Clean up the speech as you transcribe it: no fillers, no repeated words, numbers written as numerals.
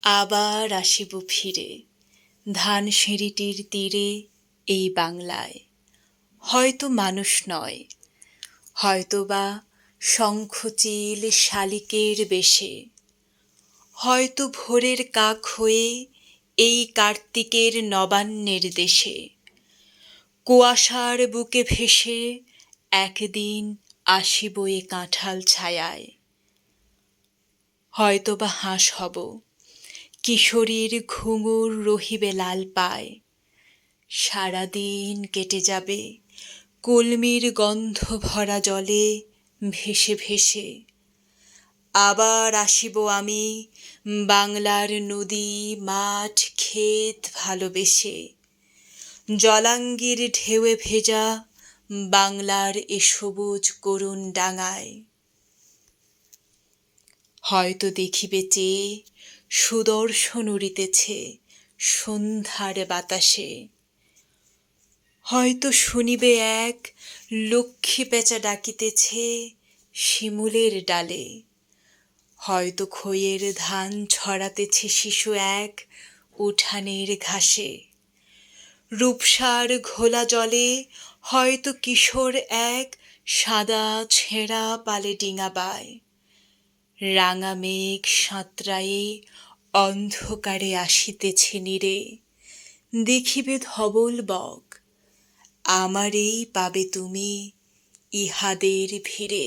আবার আসিব ফিরে ধানসিঁড়িটির তীরে এই বাংলায়। হয়তো মানুষ নয়, হয়তোবা শঙ্খচিল শালিকের বেশে, হয়তো ভোরের কাক হয়ে এই কার্তিকের নবান্নের দেশে কুয়াশার বুকে ভেসে একদিন আসিব এ কাঁঠাল ছায়ায়। হয়তোবা হাঁস হব, কিশোরীর ঘুঙুর রহিবে লাল পায়, সারাদিন কেটে যাবে কলমির গন্ধ ভরা জলে ভেসে ভেসে। আবার আসিব আমি বাংলার নদী মাঠ ক্ষেত ভালোবেসে, জলাঙ্গির ঢেউয়ে ভেজা বাংলার এ সবুজ করুণ ডাঙায়। হয়তো দেখিবে চেয়ে সুদর্শন উড়িতেছে সন্ধ্যার বাতাসে, হয়তো শুনিবে এক লক্ষ্মী পেঁচা ডাকিতেছে শিমুলের ডালে, হয়তো খইয়ের ধান ছড়াতেছে শিশু এক উঠানের ঘাসে। রূপসার ঘোলা জলে হয়তো কিশোর এক সাদা ছেঁড়া পালে ডিঙা বায়। রাঙা মেঘ সাঁতরায়ে অন্ধকারে আসিতেছে নীরে, দেখিবে ধবল বক, আমারেই পাবে তুমি ইহাদের ভিড়ে।